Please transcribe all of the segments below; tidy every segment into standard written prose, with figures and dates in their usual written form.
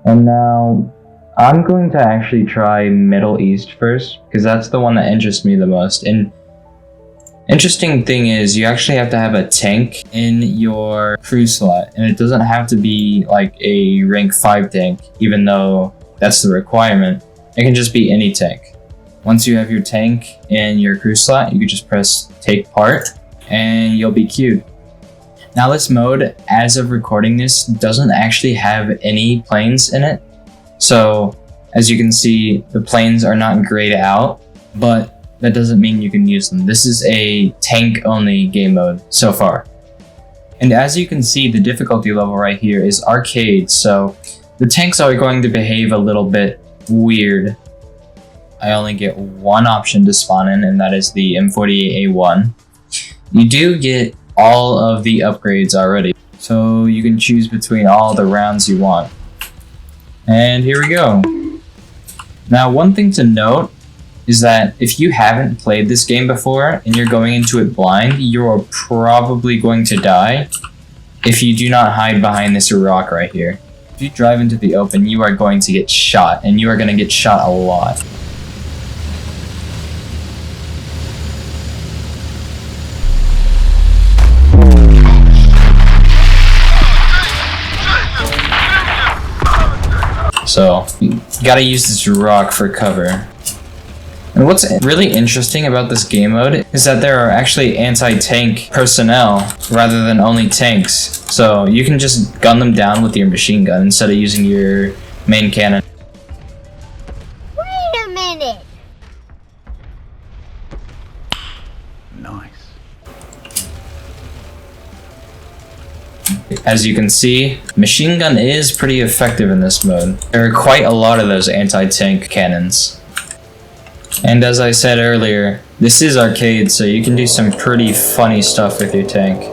And now I'm going to actually try Middle East first, because that's the one that interests me the most. And interesting thing is, you actually have to have a tank in your crew slot, and it doesn't have to be like a rank 5 tank, even though that's the requirement. It can just be any tank. Once you have your tank in your crew slot, you can just press take part, and you'll be queued. Now this mode, as of recording this, doesn't actually have any planes in it. So, as you can see, the planes are not grayed out, but that doesn't mean you can use them. This is a tank-only game mode so far. And as you can see, the difficulty level right here is arcade, so the tanks are going to behave a little bit weird. I only get one option to spawn in, and that is the M48A1. You do get all of the upgrades already, so you can choose between all the rounds you want. And here we go. Now, one thing to note is that if you haven't played this game before and you're going into it blind, you're probably going to die if you do not hide behind this rock right here. If you drive into the open, you are going to get shot, and you are going to get shot a lot. So, you gotta use this rock for cover. And what's really interesting about this game mode is that there are actually anti-tank personnel rather than only tanks. So you can just gun them down with your machine gun instead of using your main cannon. Wait a minute! Nice. As you can see, machine gun is pretty effective in this mode. There are quite a lot of those anti-tank cannons. And as I said earlier, this is arcade, so you can do some pretty funny stuff with your tank.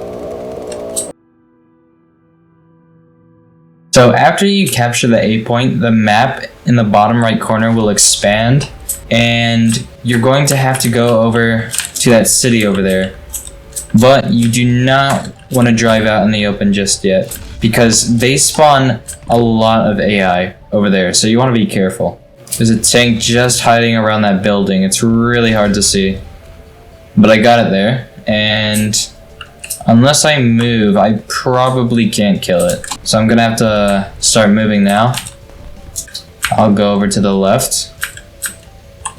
So after you capture the A point, the map in the bottom right corner will expand, and you're going to have to go over to that city over there. But you do not want to drive out in the open just yet, because they spawn a lot of AI over there, so you want to be careful. There's a tank just hiding around that building. It's really hard to see. But I got it there, and unless I move, I probably can't kill it. So I'm gonna have to start moving now. I'll go over to the left.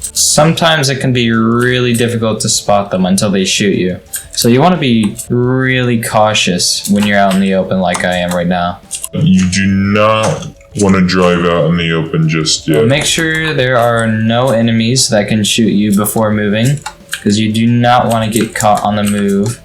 Sometimes it can be really difficult to spot them until they shoot you. So you want to be really cautious when you're out in the open like I am right now. You do not want to drive out in the open just yet. Make sure there are no enemies that can shoot you before moving, because you do not want to get caught on the move.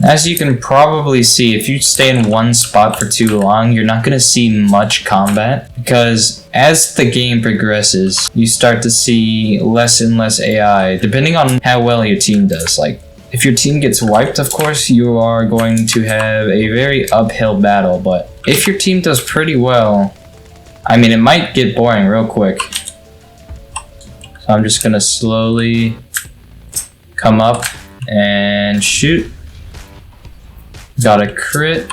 As you can probably see, if you stay in one spot for too long, you're not going to see much combat, because as the game progresses, you start to see less and less AI, depending on how well your team does. Like, if your team gets wiped, of course, you are going to have a very uphill battle, but if your team does pretty well, I mean, it might get boring real quick. So I'm just gonna slowly come up and shoot. Got a crit.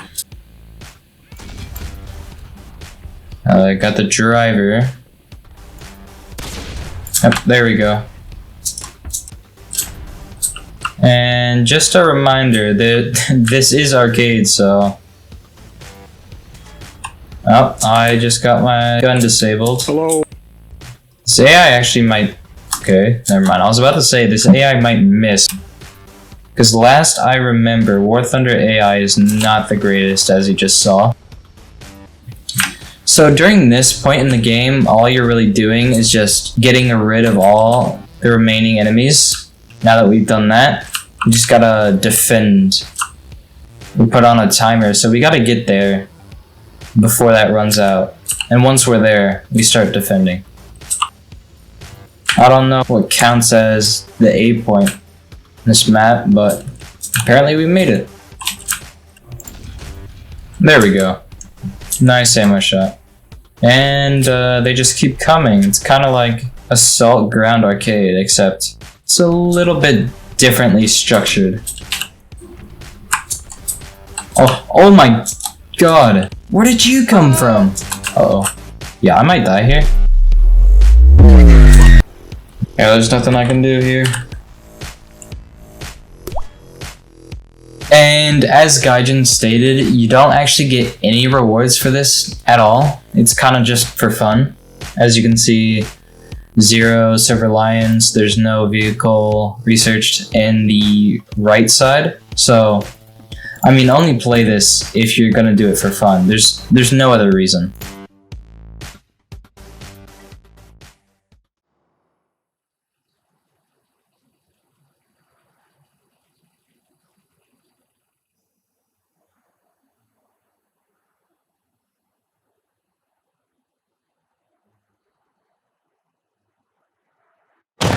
I got the driver. Yep, there we go. And just a reminder that this is arcade, so... Oh, I just got my gun disabled. Hello. This AI actually might... Okay, never mind. I was about to say, this AI might miss. Because last I remember, War Thunder AI is not the greatest, as you just saw. So during this point in the game, all you're really doing is just getting rid of all the remaining enemies. Now that we've done that, we just gotta defend. We put on a timer, so we gotta get there before that runs out. And once we're there, we start defending. I don't know what counts as the A point in this map, but apparently we made it. There we go. Nice ammo shot. And they just keep coming. It's kind of like Assault Ground Arcade, except it's a little bit differently structured. Oh my... God, where did you come from? Uh-oh. Yeah, I might die here. Yeah, there's nothing I can do here. And as Gaijin stated, you don't actually get any rewards for this at all. It's kind of just for fun. As you can see, 0 silver lions, there's no vehicle researched in the right side. So, I mean, only play this if you're gonna do it for fun. There's no other reason.